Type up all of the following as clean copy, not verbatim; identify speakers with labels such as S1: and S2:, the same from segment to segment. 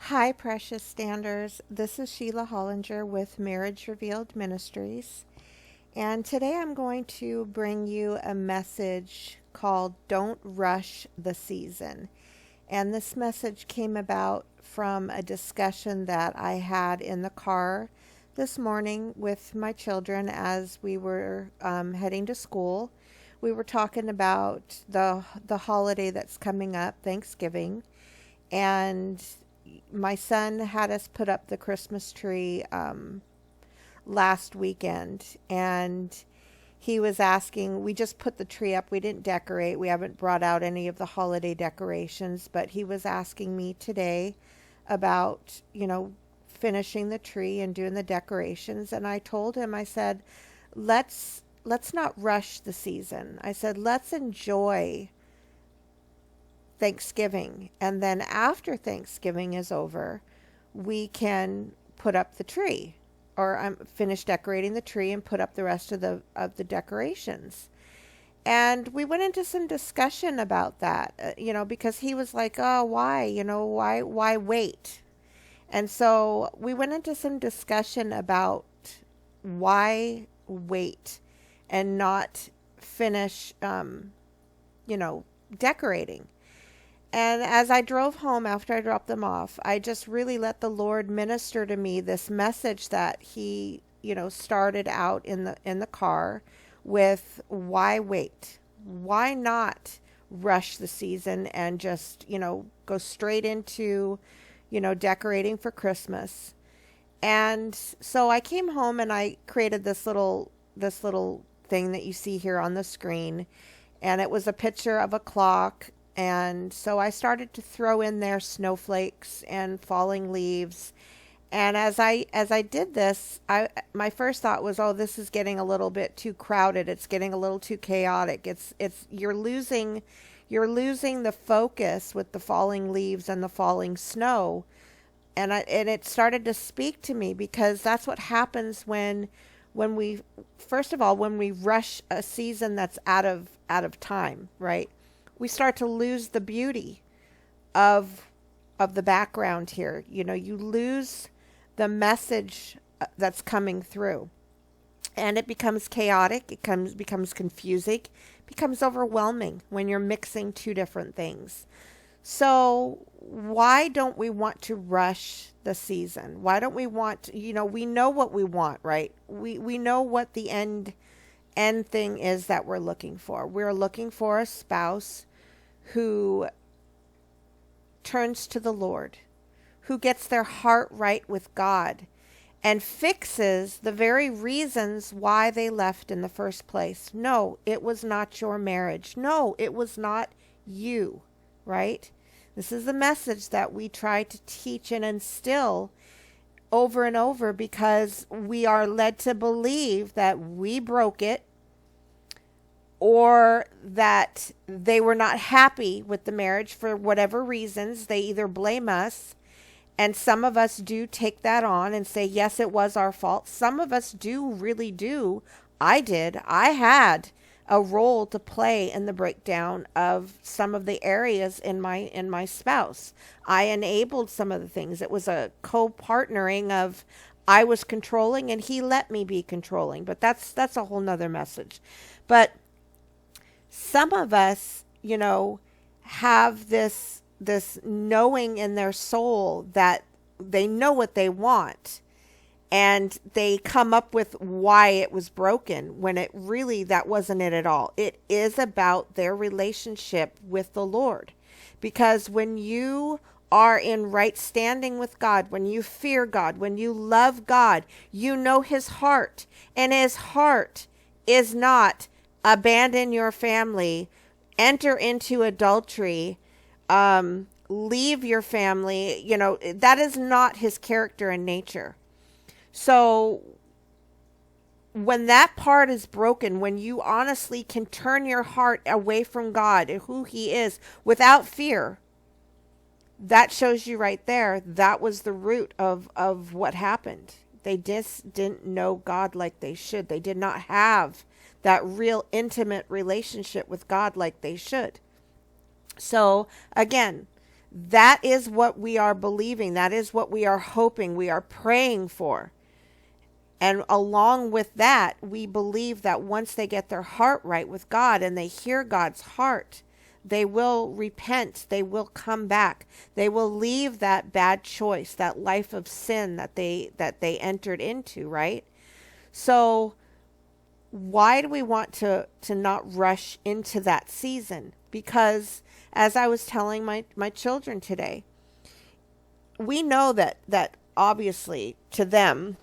S1: Hi, precious standers. This is Sheila Hollinger with Marriage Revealed Ministries. And today I'm going to bring you a message called Don't Rush the Season. And this message came about from a discussion that I had in the car this morning with my children as we were heading to school. We were talking about the holiday that's coming up, Thanksgiving, and my son had us put up the Christmas tree last weekend, and he was asking, we just put the tree up, we didn't decorate, we haven't brought out any of the holiday decorations, but he was asking me today about, finishing the tree and doing the decorations. And I told him, I said, let's not rush the season. I said, let's enjoy Thanksgiving, and then after Thanksgiving is over, we can put up the tree, or finish decorating the tree and put up the rest of the decorations. And we went into some discussion about that, because he was like, "Oh, why? Why wait?" And so we went into some discussion about why wait and not finish, decorating. And as I drove home after I dropped them off, I just really let the Lord minister to me this message that he, started out in the car with, why wait? Why not rush the season and just, go straight into, decorating for Christmas? And so I came home and I created this little thing that you see here on the screen, and it was a picture of a clock. And so I started to throw in there snowflakes and falling leaves. And as I did this, my first thought was, oh, this is getting a little bit too crowded. It's getting a little too chaotic. You're losing the focus with the falling leaves and the falling snow. And it started to speak to me, because that's what happens when we, first of all, when we rush a season that's out of time, right? We start to lose the beauty of the background here. You lose the message that's coming through, and it becomes chaotic. It becomes confusing, becomes overwhelming when you're mixing two different things. So why don't we want to rush the season? Why don't we want, we know what we want, right? We know what the end thing is that we're looking for. We're looking for a spouse who turns to the Lord, who gets their heart right with God, and fixes the very reasons why they left in the first place. No, it was not your marriage. No, it was not you, right? This is the message that we try to teach and instill over and over, because we are led to believe that we broke it, or that they were not happy with the marriage for whatever reasons. They either blame us, and some of us do take that on and say, yes, it was our fault. Some of us really do. I had a role to play in the breakdown of some of the areas in my spouse. I enabled some of the things. It was a co-partnering of, I was controlling and he let me be controlling. But that's a whole nother message. But some of us, have this knowing in their soul that they know what they want, and they come up with why it was broken, when that wasn't it at all. It is about their relationship with the Lord. Because when you are in right standing with God, when you fear God, when you love God, you know his heart, and his heart is not abandon your family, enter into adultery, leave your family. That is not his character and nature. So when that part is broken, when you honestly can turn your heart away from God and who he is without fear, that shows you right there, that was the root of what happened. They just didn't know God like they should. They did not have that real intimate relationship with God like they should. So again, That is what we are believing. That is what we are hoping. We are praying for. And along with that, we believe that once they get their heart right with God and they hear God's heart, they will repent. They will come back. They will leave that bad choice, that life of sin that they entered into, right? So why do we want to not rush into that season? Because as I was telling my children today, we know that obviously to them,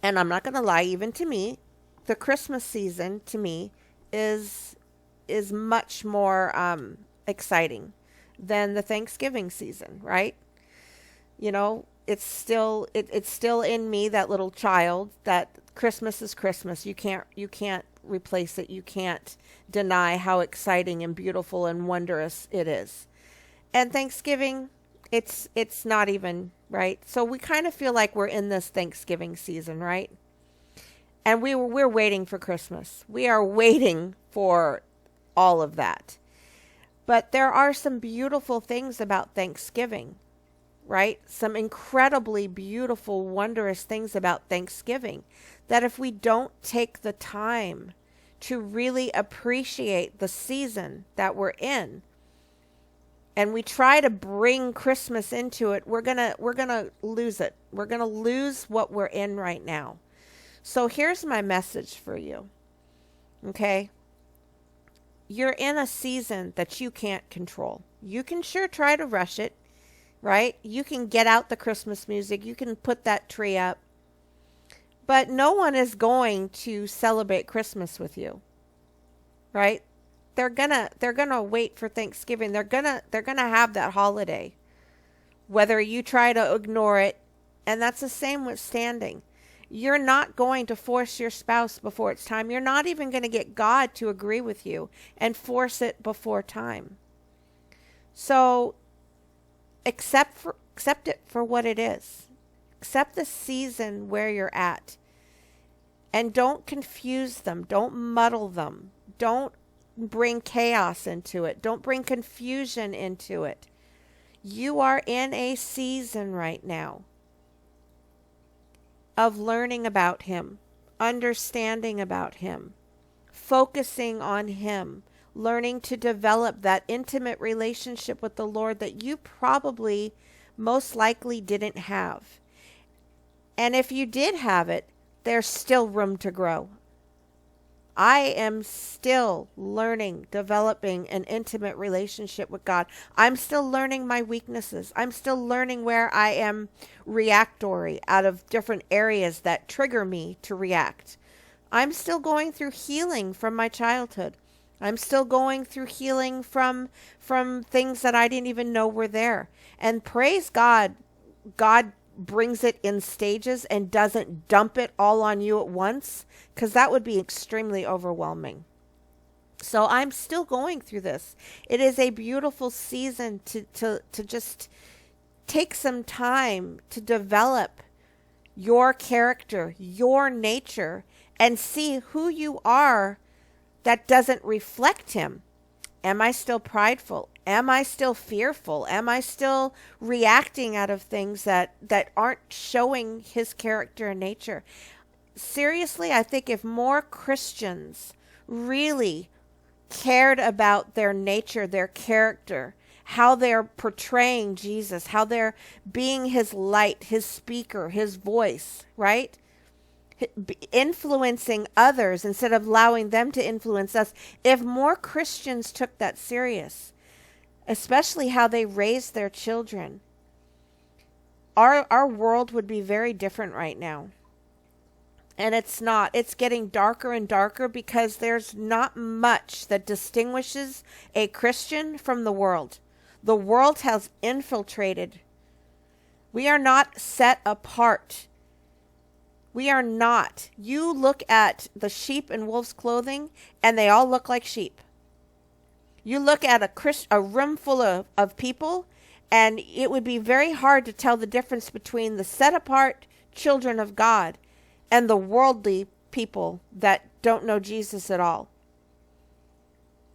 S1: and I'm not going to lie, even to me, the Christmas season to me is much more exciting than the Thanksgiving season, right? You know, it's still in me, that little child, that Christmas is Christmas. You can't replace it. You can't deny how exciting and beautiful and wondrous it is. And Thanksgiving, it's not even, right? So we kind of feel like we're in this Thanksgiving season, right? And we're waiting for Christmas. We are waiting for all of that. But there are some beautiful things about Thanksgiving, right? Some incredibly beautiful, wondrous things about Thanksgiving that if we don't take the time to really appreciate the season that we're in, and we try to bring Christmas into it, we're going to lose it. We're going to lose what we're in right now. So here's my message for you. Okay? You're in a season that you can't control. You can sure try to rush it, right? You can get out the Christmas music. You can put that tree up. But no one is going to celebrate Christmas with you, right? They're gonna wait for Thanksgiving. They're gonna have that holiday, whether you try to ignore it. And that's the same with standing. You're not going to force your spouse before it's time. You're not even going to get God to agree with you and force it before time. So accept it for what it is. Accept the season where you're at. And don't confuse them. Don't muddle them. Don't bring chaos into it. Don't bring confusion into it. You are in a season right now of learning about Him, understanding about Him, focusing on Him, learning to develop that intimate relationship with the Lord that you probably most likely didn't have. And if you did have it, there's still room to grow. I am still learning, developing an intimate relationship with God. I'm still learning my weaknesses. I'm still learning where I am reactory out of different areas that trigger me to react. I'm still going through healing from my childhood. I'm still going through healing from things that I didn't even know were there. And praise God, God brings it in stages and doesn't dump it all on you at once, because that would be extremely overwhelming. So I'm still going through this. It is a beautiful season to just take some time to develop your character, your nature, and see who you are that doesn't reflect Him. Am I still prideful? Am I still fearful? Am I still reacting out of things that aren't showing His character and nature? Seriously, I think if more Christians really cared about their nature, their character, how they're portraying Jesus, how they're being His light, His speaker, His voice, right? Influencing others instead of allowing them to influence us. If more Christians took that serious, especially how they raise their children, our world would be very different right now. And it's not. It's getting darker and darker because there's not much that distinguishes a Christian from the world. The world has infiltrated. We are not set apart. We are not. You look at the sheep in wolf's clothing, and they all look like sheep. You look at a room full of people, and it would be very hard to tell the difference between the set-apart children of God and the worldly people that don't know Jesus at all.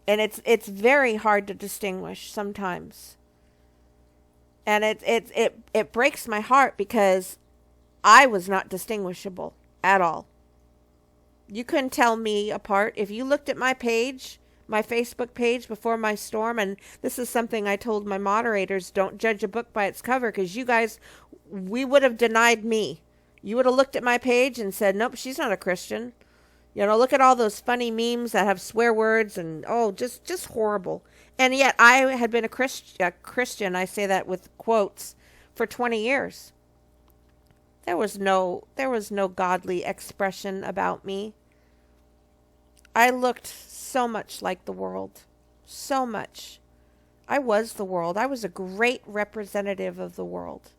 S1: And it's very hard to distinguish sometimes. And it breaks my heart because I was not distinguishable at all. You couldn't tell me apart. If you looked at my page, my Facebook page before my storm, and this is something I told my moderators, don't judge a book by its cover, because you guys, we would have denied me. You would have looked at my page and said, nope, she's not a Christian. You know, look at all those funny memes that have swear words and, just horrible. And yet I had been a Christian, I say that with quotes, for 20 years. There was no godly expression about me. I looked so much like the world. So much. I was the world. I was a great representative of the world.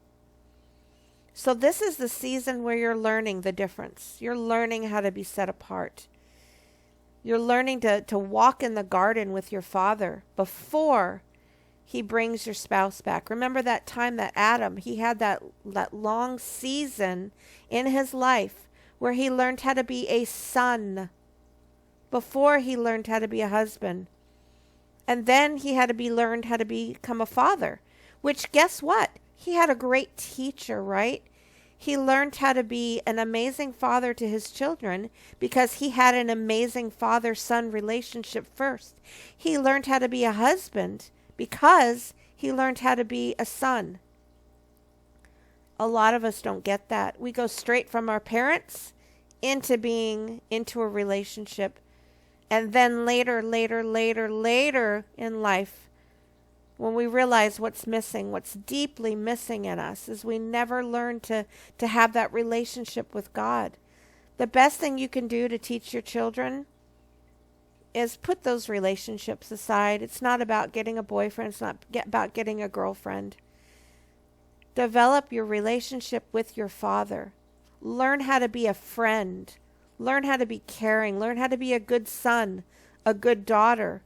S1: So this is the season where you're learning the difference. You're learning how to be set apart. You're learning to walk in the garden with your Father before He brings your spouse back. Remember that time that Adam, he had that long season in his life where he learned how to be a son before he learned how to be a husband. And then he had to learned how to become a father, which, guess what? He had a great teacher, right? He learned how to be an amazing father to his children because he had an amazing father-son relationship first. He learned how to be a husband because he learned how to be a son. A lot of us don't get that. We go straight from our parents into a relationship. And then later in life, when we realize what's missing, what's deeply missing in us, is we never learn to have that relationship with God. The best thing you can do to teach your children is put those relationships aside. It's not about getting a boyfriend. It's not about getting a girlfriend. Develop your relationship with your Father. Learn how to be a friend. Learn how to be caring. Learn how to be a good son, a good daughter.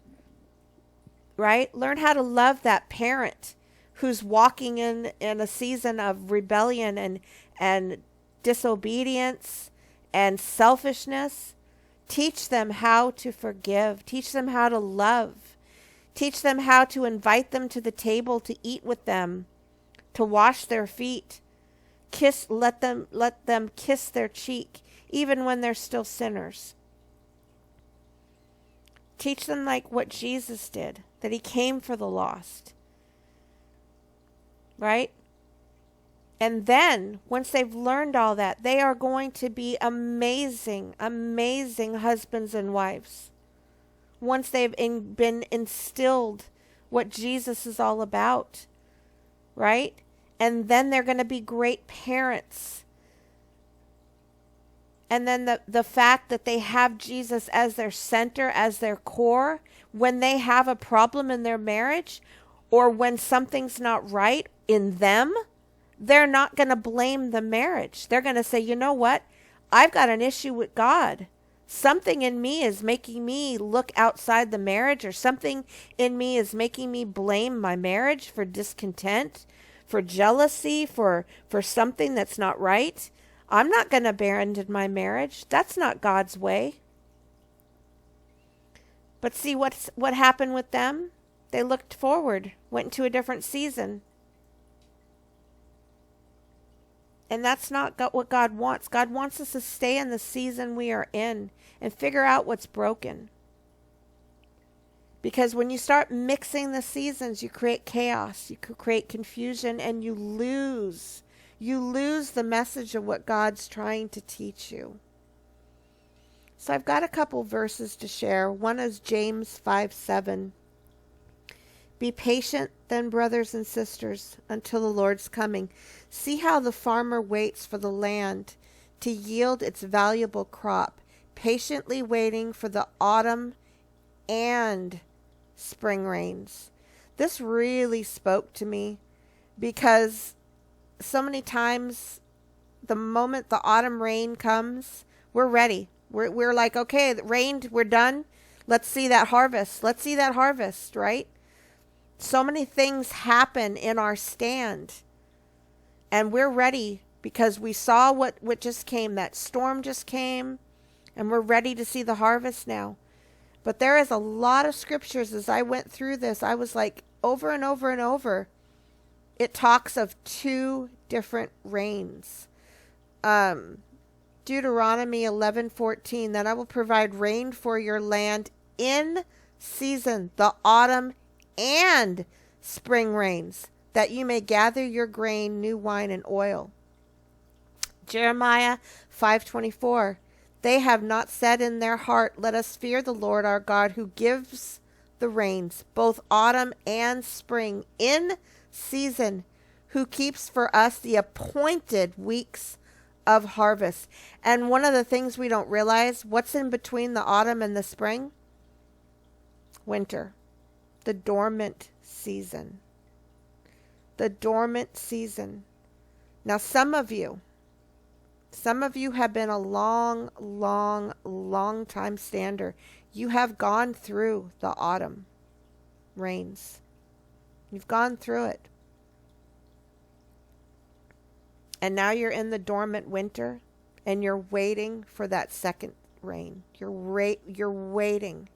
S1: Right? Learn how to love that parent who's walking in a season of rebellion and disobedience and selfishness. Teach them how to forgive. Teach them how to love. Teach them how to invite them to the table to eat with them, to wash their feet. Let them kiss their cheek, even when they're still sinners. Teach them like what Jesus did, that He came for the lost. Right? And then, once they've learned all that, they are going to be amazing husbands and wives. Once they've been instilled what Jesus is all about. Right? And then they're going to be great parents. And then the fact that they have Jesus as their center, as their core, when they have a problem in their marriage, or when something's not right in them, they're not going to blame the marriage. They're going to say, you know what? I've got an issue with God. Something in me is making me look outside the marriage, or something in me is making me blame my marriage for discontent, for jealousy, for something that's not right. I'm not going to abandon my marriage. That's not God's way. But see what happened with them? They looked forward, went into a different season. And that's not what God wants. God wants us to stay in the season we are in and figure out what's broken. Because when you start mixing the seasons, you create chaos, you create confusion, and you lose the message of what God's trying to teach you. So I've got a couple verses to share. One is James 5:7. Be patient then, brothers and sisters, until the Lord's coming. See how the farmer waits for the land to yield its valuable crop, patiently waiting for the autumn and spring rains. This really spoke to me because so many times the moment the autumn rain comes, we're ready. We're like, okay, it rained, we're done. Let's see that harvest. Let's see that harvest, right? So many things happen in our stand. And we're ready because we saw what just came. That storm just came. And we're ready to see the harvest now. But there is a lot of scriptures as I went through this. I was like, over and over and over. it talks of two different rains. Deuteronomy 11:14, that I will provide rain for your land in season, the autumn and spring rains, that you may gather your grain, new wine, and oil. Jeremiah 5:24, they have not said in their heart, let us fear the Lord our God, who gives the rains, both autumn and spring, in season, who keeps for us the appointed weeks of harvest. And one of the things we don't realize, what's in between the autumn and the spring? Winter. The dormant season. The dormant season. Now, some of you have been a long time stander. You have gone through the autumn rains. You've gone through it. And now you're in the dormant winter, and you're waiting for that second rain. You're waiting.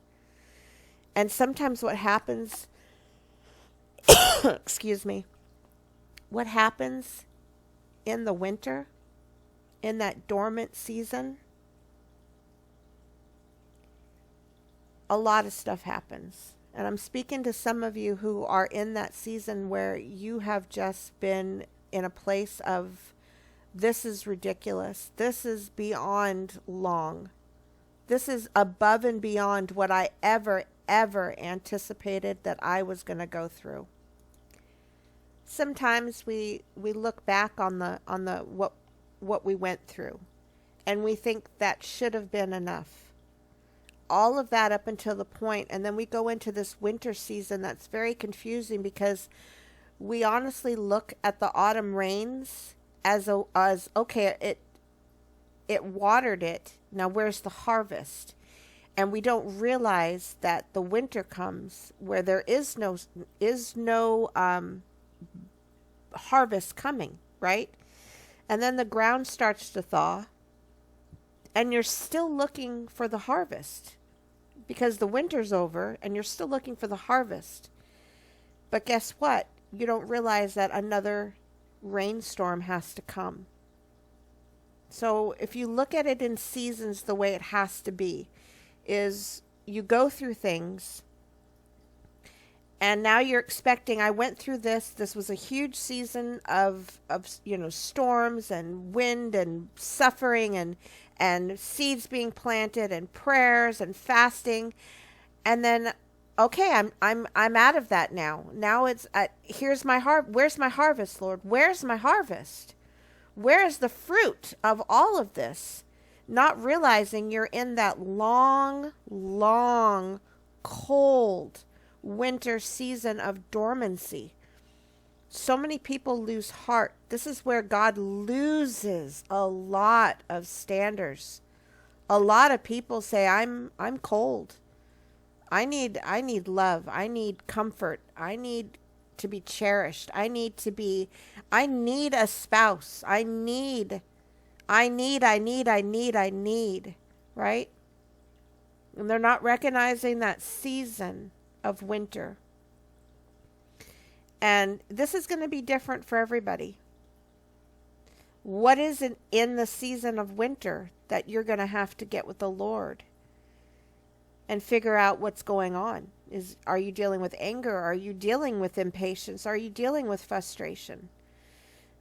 S1: And sometimes what happens, excuse me, what happens in the winter, in that dormant season, a lot of stuff happens. And I'm speaking to some of you who are in that season where you have just been in a place of, this is ridiculous. This is beyond long. This is above and beyond what I ever anticipated that I was going to go through. Sometimes we look back on the what we went through, and we think that should have been enough. All of that up until the point, and then we go into this winter season that's very confusing, because we honestly look at the autumn rains as okay, it watered it. Now where's the harvest? And we don't realize that the winter comes where there is no harvest coming, right? And then the ground starts to thaw, and you're still looking for the harvest, because the winter's over and you're still looking for the harvest. But guess what? You don't realize that another rainstorm has to come. So if you look at it in seasons, the way it has to be is you go through things, and now you're expecting, I went through this was a huge season of storms and wind and suffering and seeds being planted and prayers and fasting, and then okay, I'm out of that now. Now it's here's my where's my harvest, Lord? Where's my harvest? Where is the fruit of all of this? Not realizing you're in that long, cold winter season of dormancy. So many people lose heart. This is where God loses a lot of standers. A lot of people say, I'm cold. I need love. I need comfort. I need to be cherished. I need a spouse. I need, right? And they're not recognizing that season of winter. And this is going to be different for everybody. What is it in the season of winter that you're going to have to get with the Lord and figure out what's going on? Are you dealing with anger? Are you dealing with impatience? Are you dealing with frustration?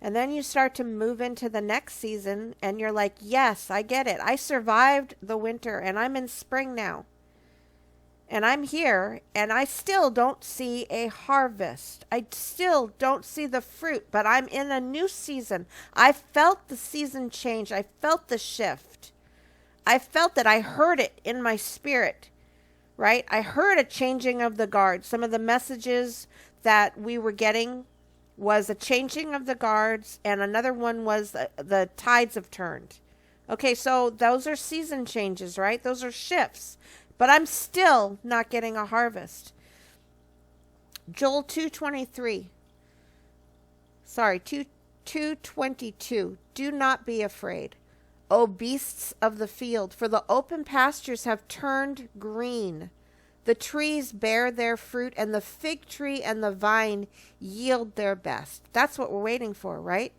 S1: And then you start to move into the next season, and you're like, yes, I get it. I survived the winter, and I'm in spring now. And I'm here, and I still don't see a harvest. I still don't see the fruit, but I'm in a new season. I felt the season change. I felt the shift. I felt it. I heard it in my spirit, right? I heard a changing of the guard. Some of the messages that we were getting was a changing of the guards, and another one was the tides have turned. Okay, so those are season changes, right? Those are shifts. But I'm still not getting a harvest. Joel 2:22. Do not be afraid, O beasts of the field, for the open pastures have turned green. The trees bear their fruit, and the fig tree and the vine yield their best. That's what we're waiting for, right?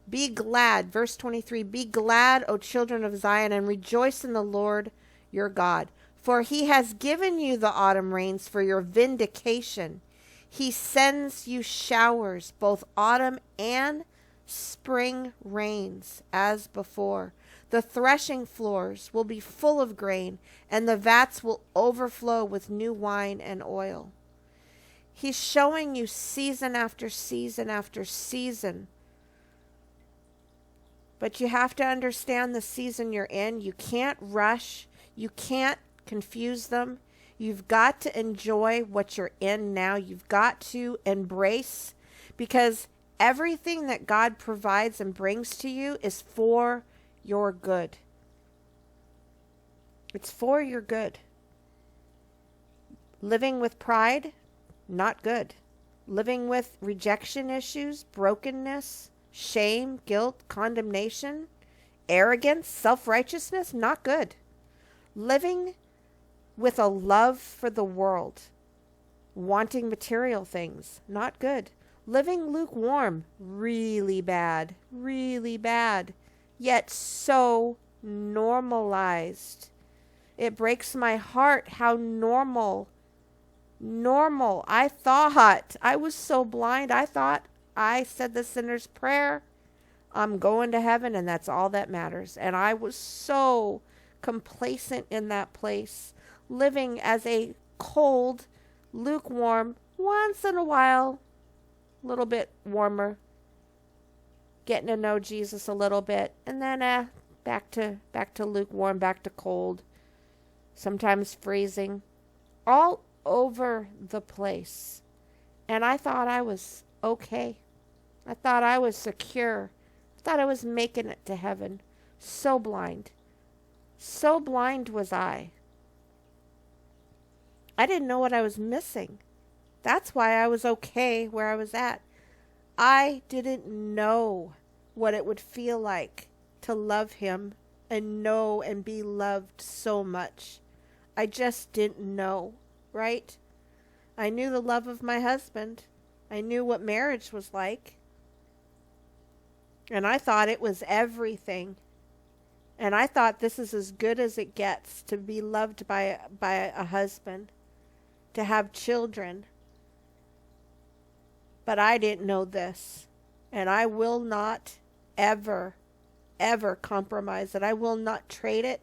S1: Be glad. Verse 23, be glad, O children of Zion, and rejoice in the Lord your God. For he has given you the autumn rains for your vindication. He sends you showers, both autumn and spring rains, as before. The threshing floors will be full of grain, and the vats will overflow with new wine and oil. He's showing you season after season after season. But you have to understand the season you're in. You can't rush. You can't confuse them. You've got to enjoy what you're in now. You've got to embrace, because everything that God provides and brings to you is for your good. It's for your good. Living with pride, not good. Living with rejection issues, brokenness, shame, guilt, condemnation, arrogance, self-righteousness, not good. Living with a love for the world, wanting material things, not good. Living lukewarm, really bad, yet so normalized. It breaks my heart how normal. I thought, I was so blind. I thought I said the sinner's prayer. I'm going to heaven, and that's all that matters. And I was so complacent in that place, living as a cold, lukewarm, once in a while, a little bit warmer, getting to know Jesus a little bit, and then back to lukewarm, back to cold, sometimes freezing, all over the place. And I thought I was okay. I thought I was secure. I thought I was making it to heaven. So blind. So blind was I. I didn't know what I was missing. That's why I was okay where I was at. I didn't know what it would feel like to love him and know and be loved so much. I just didn't know, right? I knew the love of my husband. I knew what marriage was like. And I thought it was everything. And I thought this is as good as it gets, to be loved by a husband, to have children. But I didn't know this. And I will not ever compromise it. I will not trade it.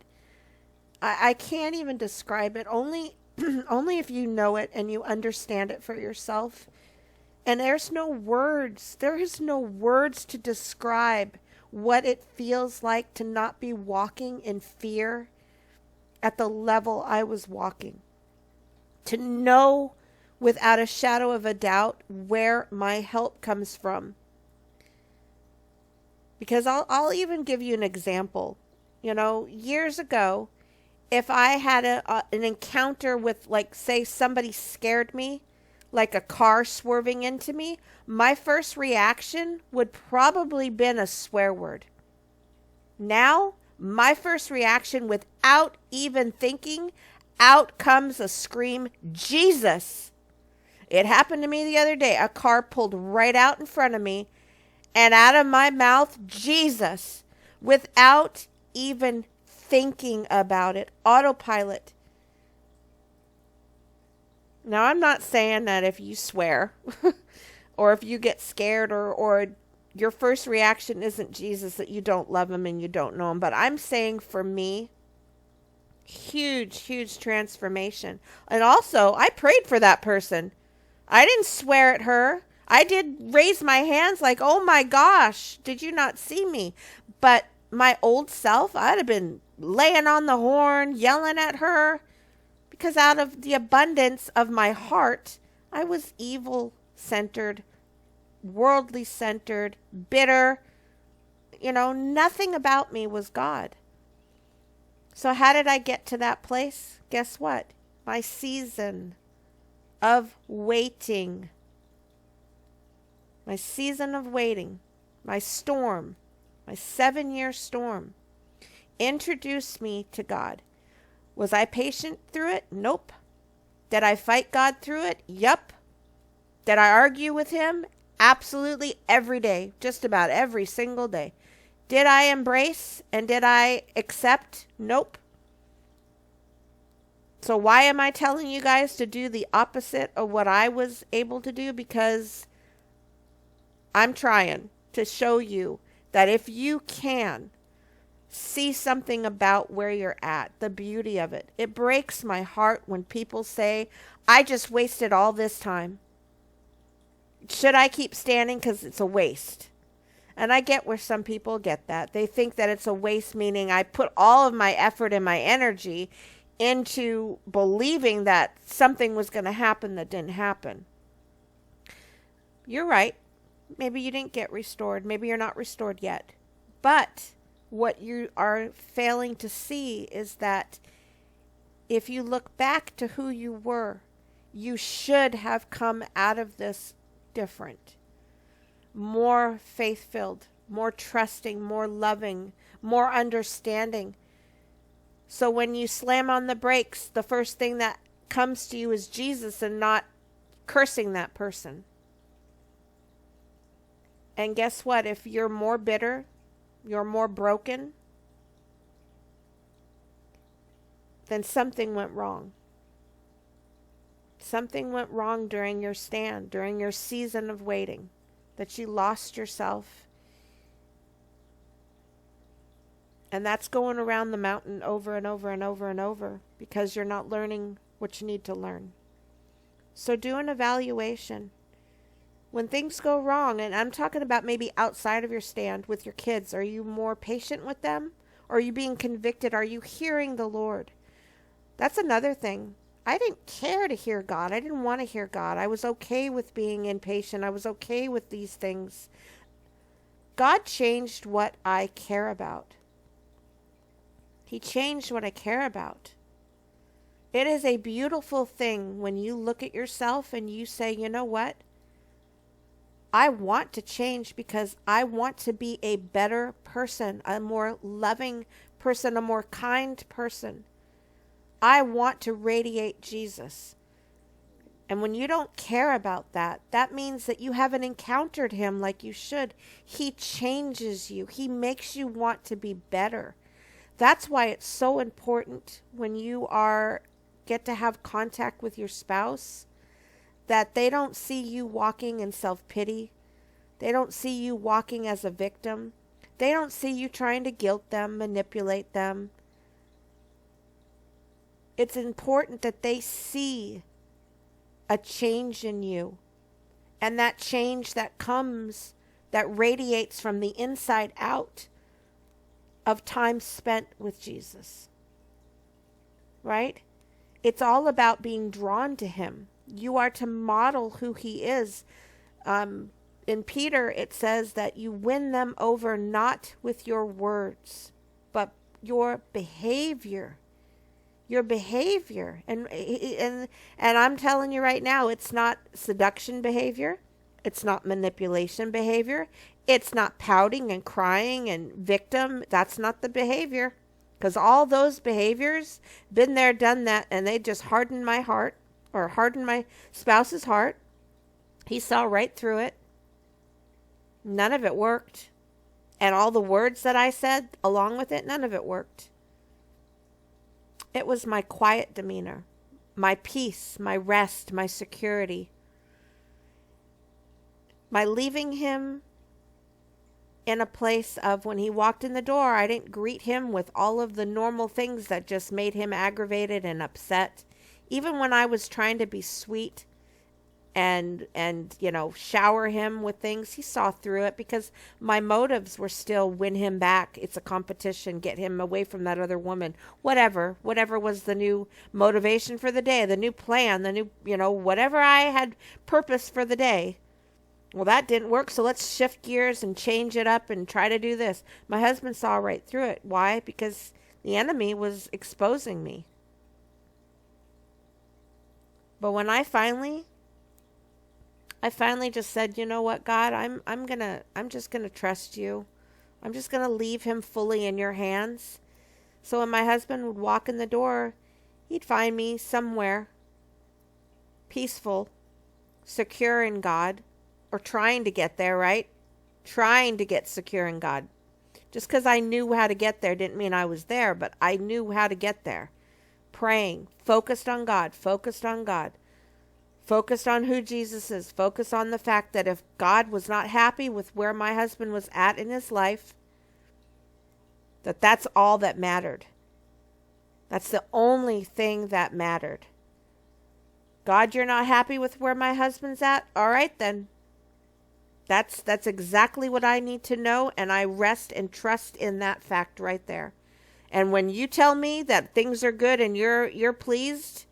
S1: I can't even describe it. Only if you know it and you understand it for yourself. And there's no words. There is no words to describe what it feels like to not be walking in fear at the level I was walking. To know without a shadow of a doubt where my help comes from. Because I'll even give you an example. You know, years ago, if I had an encounter with, like, say somebody scared me, like a car swerving into me, my first reaction would probably been a swear word. Now, my first reaction, without even thinking, out comes a scream, Jesus. It happened to me the other day. A car pulled right out in front of me, and out of my mouth, Jesus, without even thinking about it. Autopilot. Now, I'm not saying that if you swear or if you get scared or your first reaction isn't Jesus, that you don't love him and you don't know him. But I'm saying for me, huge transformation. And also, I prayed for that person. I didn't swear at her. I did raise my hands like, oh my gosh, did you not see me? But my old self, I'd have been laying on the horn, yelling at her. Because out of the abundance of my heart, I was evil-centered, worldly-centered, bitter. You know, nothing about me was God. So how did I get to that place? Guess what? My season of waiting. My season of waiting. My storm. My 7-year storm introduced me to God. Was I patient through it? Nope. Did I fight God through it? Yup. Did I argue with him? Absolutely every day, just about every single day. Did I embrace and did I accept? Nope. So why am I telling you guys to do the opposite of what I was able to do? Because I'm trying to show you that if you can see something about where you're at, the beauty of it. It breaks my heart when people say, I just wasted all this time. Should I keep standing because it's a waste? And I get where some people get that. They think that it's a waste, meaning I put all of my effort and my energy into believing that something was going to happen that didn't happen. You're right. Maybe you didn't get restored. Maybe you're not restored yet. But what you are failing to see is that if you look back to who you were, you should have come out of this different, more faith-filled, more trusting, more loving, more understanding. So when you slam on the brakes, the first thing that comes to you is Jesus and not cursing that person. And guess what? If you're more bitter, you're more broken, then something went wrong. Something went wrong during your stand, during your season of waiting, that you lost yourself. And that's going around the mountain over and over and over and over because you're not learning what you need to learn. So do an evaluation. When things go wrong, and I'm talking about maybe outside of your stand with your kids, are you more patient with them? Or are you being convicted? Are you hearing the Lord? That's another thing. I didn't care to hear God. I didn't want to hear God. I was okay with being impatient. I was okay with these things. God changed what I care about. He changed what I care about. It is a beautiful thing when you look at yourself and you say, you know what? I want to change because I want to be a better person, a more loving person, a more kind person. I want to radiate Jesus. And when you don't care about that, that means that you haven't encountered him like you should. He changes you. He makes you want to be better. That's why it's so important when you get to have contact with your spouse, that they don't see you walking in self-pity. They don't see you walking as a victim. They don't see you trying to guilt them, manipulate them. It's important that they see a change in you. And that change that comes, that radiates from the inside out of time spent with Jesus. Right? It's all about being drawn to him. You are to model who he is. In Peter, it says that you win them over not with your words, but your behavior. Your behavior. And I'm telling you right now, it's not seduction behavior. It's not manipulation behavior. It's not pouting and crying and victim. That's not the behavior. Because all those behaviors, been there, done that, and they just hardened my heart, or hardened my spouse's heart. He saw right through it. None of it worked. And all the words that I said along with it, none of it worked. It was my quiet demeanor, my peace, my rest, my security. My leaving him in a place of when he walked in the door, I didn't greet him with all of the normal things that just made him aggravated and upset. Even when I was trying to be sweet and shower him with things, he saw through it because my motives were still win him back. It's a competition, get him away from that other woman. Whatever was the new motivation for the day, the new plan, the new, whatever I had purpose for the day. Well, that didn't work, so let's shift gears and change it up and try to do this. My husband saw right through it. Why? Because the enemy was exposing me. But when I finally just said, you know what, God, I'm just gonna trust you. I'm just gonna leave him fully in your hands. So when my husband would walk in the door, he'd find me somewhere peaceful, secure in God, or trying to get there, right? Trying to get secure in God. Just because I knew how to get there didn't mean I was there, but I knew how to get there. Praying, focused on God, focused on God, focused on who Jesus is, focused on the fact that if God was not happy with where my husband was at in his life, that's all that mattered. That's the only thing that mattered. God, you're not happy with where my husband's at? All right, then. That's exactly what I need to know, and I rest and trust in that fact right there. And when you tell me that things are good and you're pleased,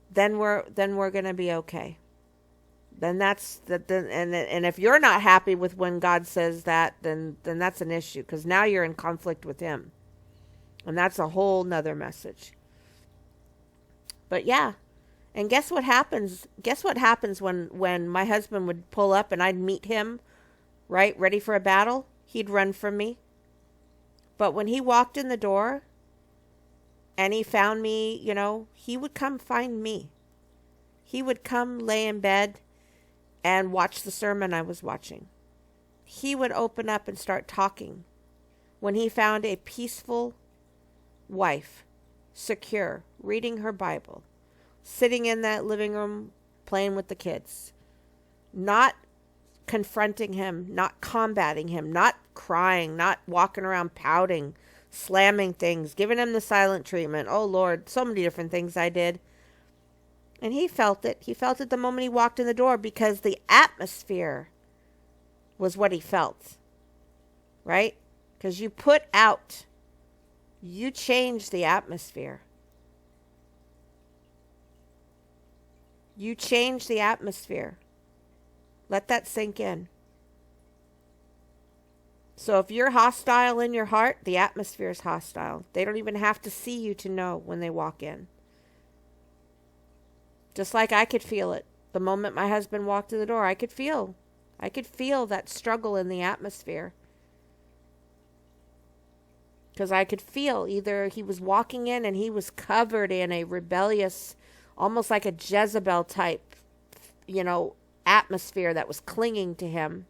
S1: then we're going to be okay. Then and if you're not happy with when God says that, then that's an issue, because now you're in conflict with him. And that's a whole nother message. But yeah. And guess what happens? Guess what happens when my husband would pull up and I'd meet him, right, ready for a battle? He'd run from me. But when he walked in the door and he found me, he would come find me. He would come lay in bed and watch the sermon I was watching. He would open up and start talking when he found a peaceful wife, secure, reading her Bible, sitting in that living room playing with the kids, not confronting him, not combating him, not crying, not walking around pouting, slamming things, giving him the silent treatment. Oh Lord, so many different things I did. And he felt it. He felt it the moment he walked in the door, because the atmosphere was what he felt. Right? Because you put out, you change the atmosphere. You change the atmosphere. Let that sink in. So if you're hostile in your heart, the atmosphere is hostile. They don't even have to see you to know when they walk in. Just like I could feel it. The moment my husband walked in the door, I could feel that struggle in the atmosphere. Because I could feel either he was walking in and he was covered in a rebellious, almost like a Jezebel type, atmosphere that was clinging to him.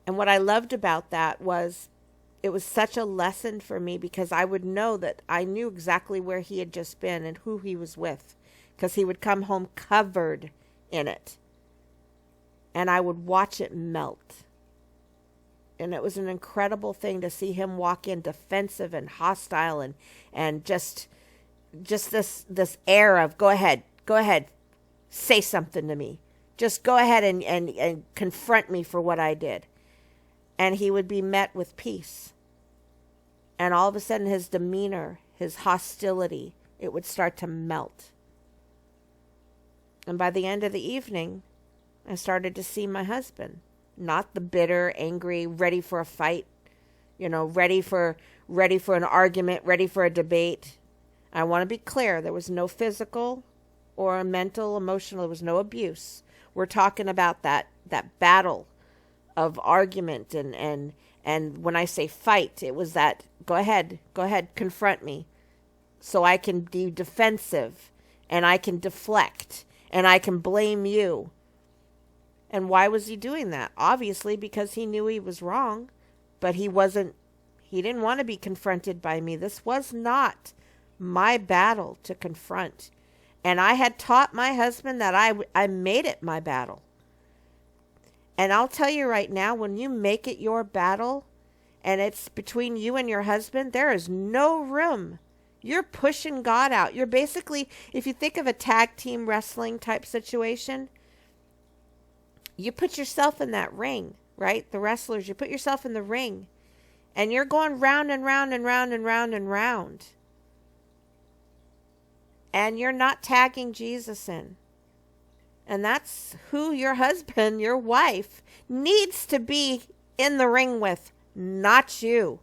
S1: And what I loved about that was it was such a lesson for me, because I would know that I knew exactly where he had just been and who he was with, because he would come home covered in it. And I would watch it melt. And it was an incredible thing to see him walk in defensive and hostile and just this air of go ahead, say something to me. Just go ahead and confront me for what I did. And he would be met with peace. And all of a sudden his demeanor, his hostility, it would start to melt. And by the end of the evening, I started to see my husband. Not the bitter, angry, ready for a fight, ready for an argument, ready for a debate. I want to be clear, there was no physical or mental, emotional, there was no abuse. We're talking about that battle of argument and when I say fight, it was that go ahead, confront me so I can be defensive and I can deflect and I can blame you. And why was he doing that? Obviously because he knew he was wrong, but he didn't want to be confronted by me. This was not my battle to confront. And I had taught my husband that I made it my battle. And I'll tell you right now, when you make it your battle and it's between you and your husband, there is no room. You're pushing God out. You're basically, if you think of a tag team wrestling type situation, you put yourself in that ring, right? The wrestlers, you put yourself in the ring and you're going round and round and round and round and round. And you're not tagging Jesus in. And that's who your husband, your wife, needs to be in the ring with, not you.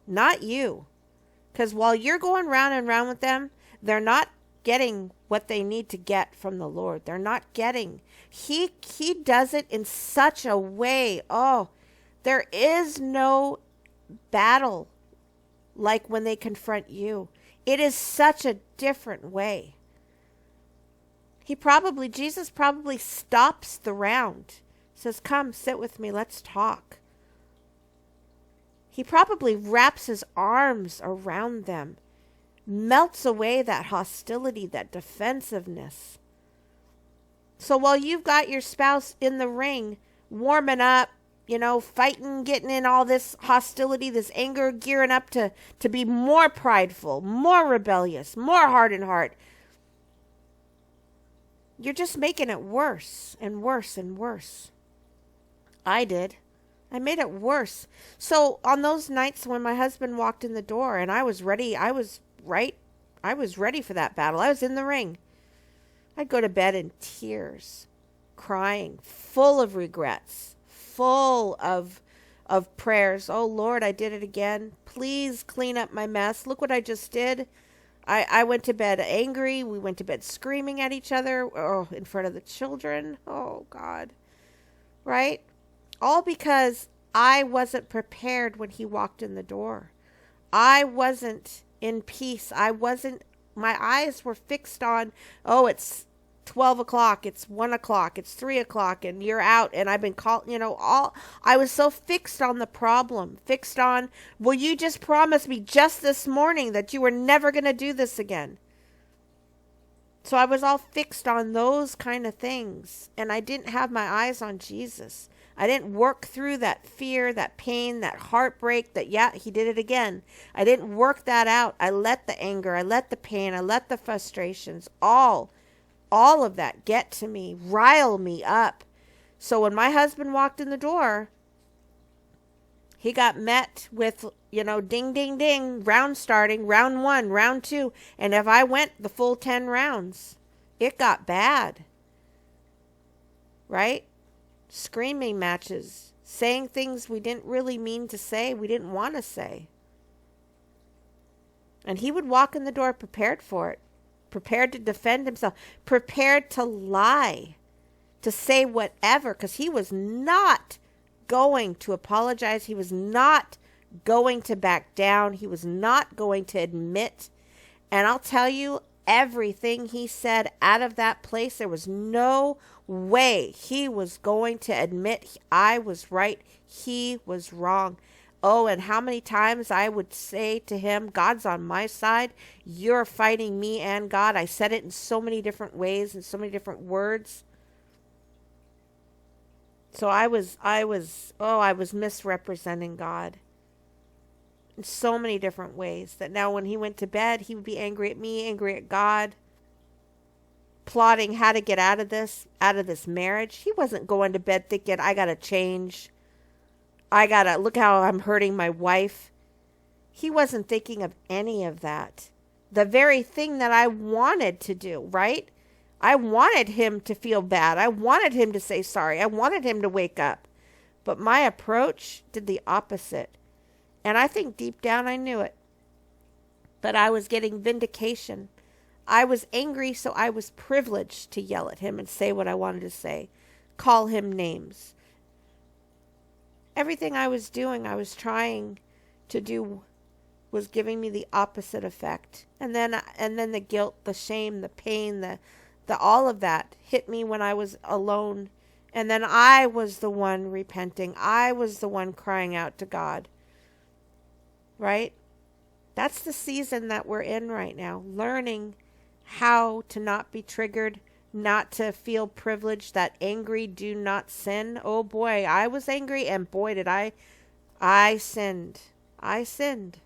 S1: Not you. Because while you're going round and round with them, they're not getting what they need to get from the Lord. They're not getting. He does it in such a way. Oh, there is no battle like when they confront you. It is such a different way. Jesus probably stops the round, says, come, sit with me, let's talk. He probably wraps his arms around them, melts away that hostility, that defensiveness. So while you've got your spouse in the ring, warming up, fighting, getting in all this hostility, this anger, gearing up to be more prideful, more rebellious, more hard in heart, you're just making it worse and worse and worse. I did. I made it worse. So on those nights when my husband walked in the door and I was ready, I was ready for that battle. I was in the ring. I'd go to bed in tears, crying, full of regrets, full of prayers. Oh Lord, I did it again. Please clean up my mess. Look what I just did. I went to bed angry. We went to bed screaming at each other, in front of the children. Oh God. Right? All because I wasn't prepared when he walked in the door. I wasn't in peace. My eyes were fixed on, it's 12 o'clock, it's 1 o'clock, it's 3 o'clock, and you're out, and I've been called, I was so fixed on the problem, fixed on, well, you just promised me just this morning that you were never going to do this again. So I was all fixed on those kind of things, and I didn't have my eyes on Jesus. I didn't work through that fear, that pain, that heartbreak, he did it again. I didn't work that out. I let the anger, I let the pain, I let the frustrations, all of that get to me, rile me up. So when my husband walked in the door, he got met with, ding, ding, ding, round starting, round 1, round 2. And if I went the full 10 rounds, it got bad. Right? Screaming matches, saying things we didn't really mean to say, we didn't want to say. And he would walk in the door prepared for it, prepared to defend himself, prepared to lie, to say whatever, because he was not going to apologize. He was not going to back down. He was not going to admit. And I'll tell you, everything he said out of that place, there was no way he was going to admit I was right, he was wrong. Oh, and how many times I would say to him, God's on my side, you're fighting me and God. I said it in so many different ways and so many different words. So I was misrepresenting God in so many different ways that now when he went to bed, he would be angry at me, angry at God, plotting how to get out of this marriage. He wasn't going to bed thinking, I got to change. Look how I'm hurting my wife. He wasn't thinking of any of that. The very thing that I wanted to do, right? I wanted him to feel bad. I wanted him to say sorry. I wanted him to wake up. But my approach did the opposite. And I think deep down I knew it. But I was getting vindication. I was angry, so I was privileged to yell at him and say what I wanted to say. Call him names. Everything I was doing, I was trying to do, was giving me the opposite effect. And then the guilt, the shame, the pain, the all of that hit me when I was alone. And then I was the one repenting. I was the one crying out to God. Right? That's the season that we're in right now. Learning how to not be triggered, not to feel privileged, that angry, do not sin. Oh boy, I was angry, and boy did I sinned. I sinned.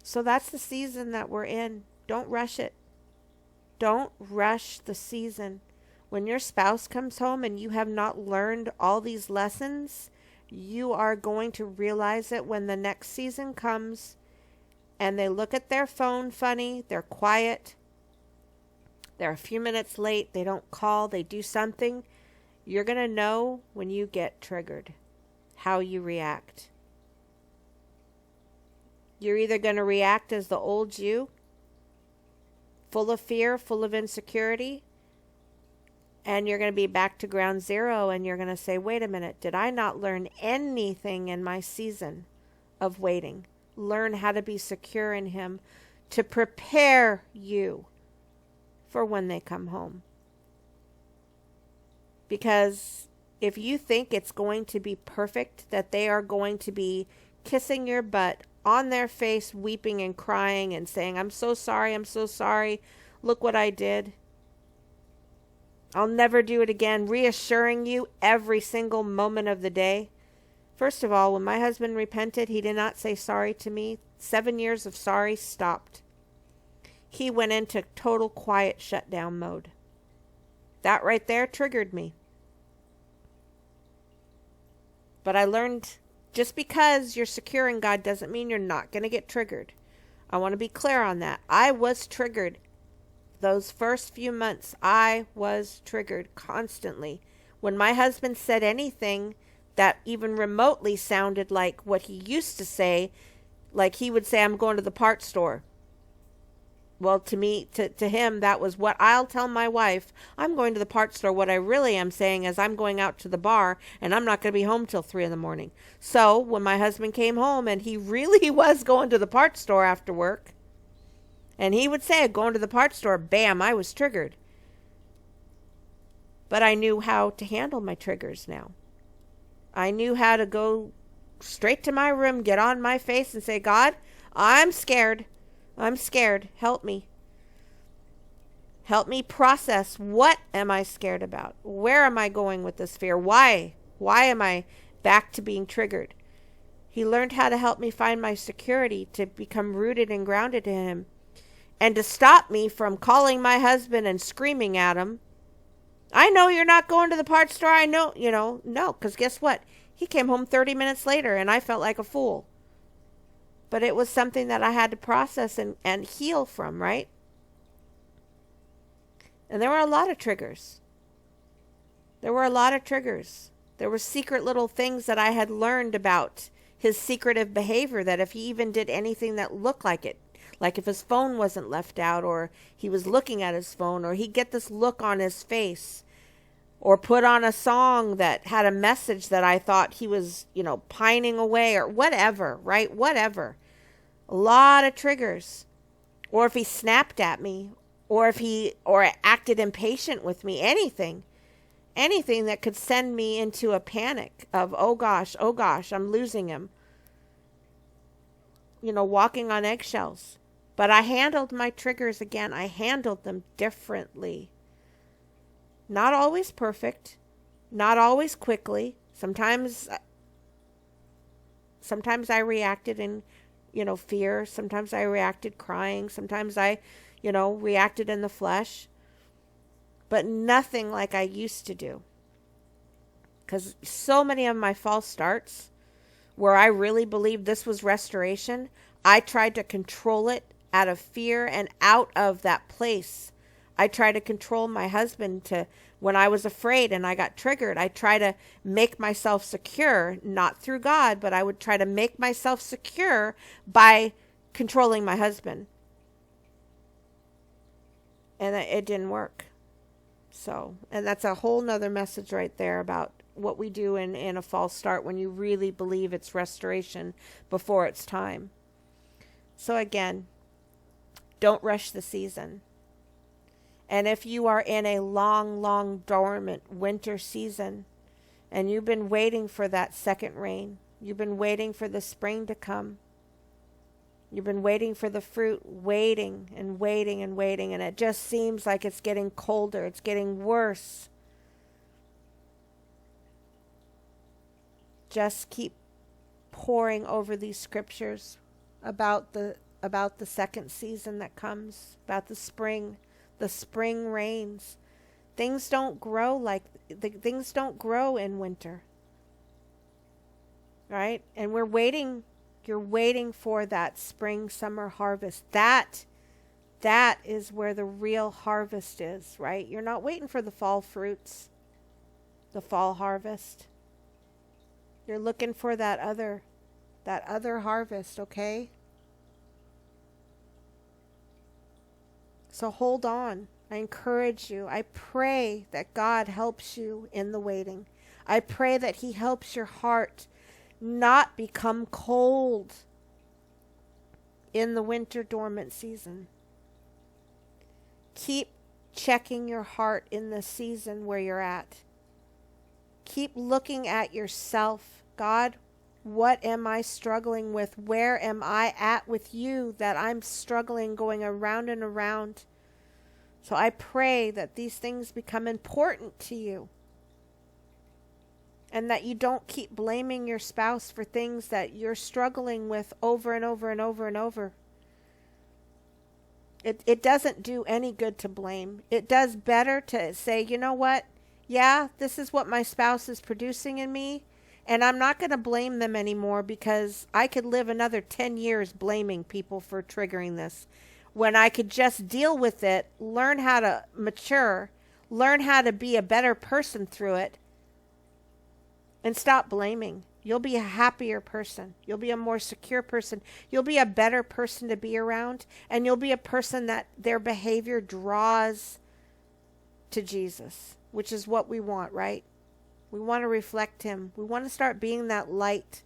S1: So that's the season that we're in. Don't rush it. Don't rush the season. When your spouse comes home and you have not learned all these lessons, you are going to realize it when the next season comes and they look at their phone funny, they're quiet, they're a few minutes late, they don't call, they do something. You're going to know when you get triggered, how you react. You're either going to react as the old you, full of fear, full of insecurity, and you're going to be back to ground zero, and you're going to say, wait a minute, did I not learn anything in my season of waiting? Learn how to be secure in him to prepare you for when they come home. Because if you think it's going to be perfect, that they are going to be kissing your butt on their face, weeping and crying and saying, I'm so sorry, look what I did. I'll never do it again, reassuring you every single moment of the day. First of all, when my husband repented, he did not say sorry to me. 7 years of sorry stopped. He went into total quiet shutdown mode. That right there triggered me. But I learned, just because you're secure in God doesn't mean you're not going to get triggered. I want to be clear on that. I was triggered. Those first few months, I was triggered constantly. When my husband said anything that even remotely sounded like what he used to say, like he would say, I'm going to the parts store. Well, to me, to him, that was what I'll tell my wife. I'm going to the parts store. What I really am saying is I'm going out to the bar and I'm not going to be home till 3 a.m. So when my husband came home and he really was going to the parts store after work, and he would say, going to the parts store, bam, I was triggered. But I knew how to handle my triggers now. I knew how to go straight to my room, get on my face and say, God, I'm scared. I'm scared. Help me. Help me process. What am I scared about? Where am I going with this fear? Why? Why am I back to being triggered? He learned how to help me find my security, to become rooted and grounded in him, and to stop me from calling my husband and screaming at him. I know you're not going to the parts store. I know, no, because guess what? He came home 30 minutes later and I felt like a fool. But it was something that I had to process and heal from, right? And there were a lot of triggers. There were secret little things that I had learned about his secretive behavior, that if he even did anything that looked like it, like if his phone wasn't left out, or he was looking at his phone, or he'd get this look on his face, or put on a song that had a message that I thought he was, pining away, or whatever, right? Whatever. A lot of triggers. Or if he snapped at me, or acted impatient with me, anything that could send me into a panic of, oh gosh, I'm losing him. Walking on eggshells. But I handled my triggers again. I handled them differently. Not always perfect. Not always quickly. Sometimes I reacted in, fear. Sometimes I reacted crying. Sometimes I, reacted in the flesh. But nothing like I used to do. Because so many of my false starts, where I really believed this was restoration, I tried to control it out of fear and out of that place. I tried to control my husband to, when I was afraid and I got triggered, I try to make myself secure, not through God, but I would try to make myself secure by controlling my husband. And it didn't work. So, and that's a whole nother message right there about what we do in a false start when you really believe it's restoration before it's time. So again, don't rush the season. And if you are in a long dormant winter season and you've been waiting for that second rain, you've been waiting for the spring to come, you've been waiting for the fruit, waiting, and it just seems like it's getting colder, it's getting worse. Just keep poring over these scriptures about the second season that comes, about the spring rains. Things don't grow in winter. Right? And you're waiting for that spring summer harvest. That is where the real harvest is, right? You're not waiting for the fall fruits, the fall harvest. You're looking for that other harvest, okay? So hold on. I encourage you. I pray that God helps you in the waiting. I pray that He helps your heart not become cold in the winter dormant season. Keep checking your heart in the season where you're at. Keep looking at yourself. God, what am I struggling with? Where am I at with you that I'm struggling, going around and around? So I pray that these things become important to you, and that you don't keep blaming your spouse for things that you're struggling with over and over and over and over. It doesn't do any good to blame. It does better to say, you know what? Yeah, this is what my spouse is producing in me, and I'm not going to blame them anymore, because I could live another 10 years blaming people for triggering this, when I could just deal with it, learn how to mature, learn how to be a better person through it, and stop blaming. You'll be a happier person. You'll be a more secure person. You'll be a better person to be around, and you'll be a person that their behavior draws to Jesus, which is what we want, right? We want to reflect him. We want to start being that light.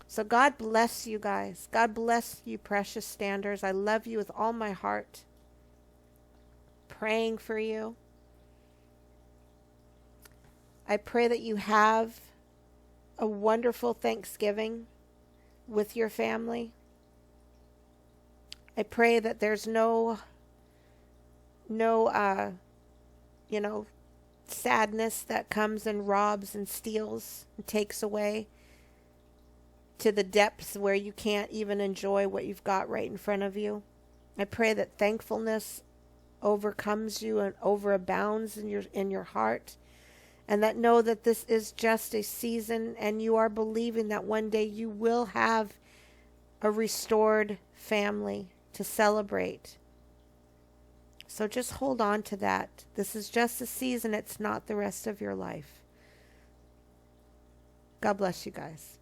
S1: So God bless you guys. God bless you, precious standers. I love you with all my heart. Praying for you. I pray that you have a wonderful Thanksgiving with your family. I pray that there's no sadness that comes and robs and steals and takes away to the depths where you can't even enjoy what you've got right in front of you. I pray that thankfulness overcomes you and overabounds in your heart, and that know that this is just a season, and you are believing that one day you will have a restored family to celebrate. So just hold on to that. This is just a season. It's not the rest of your life. God bless you guys.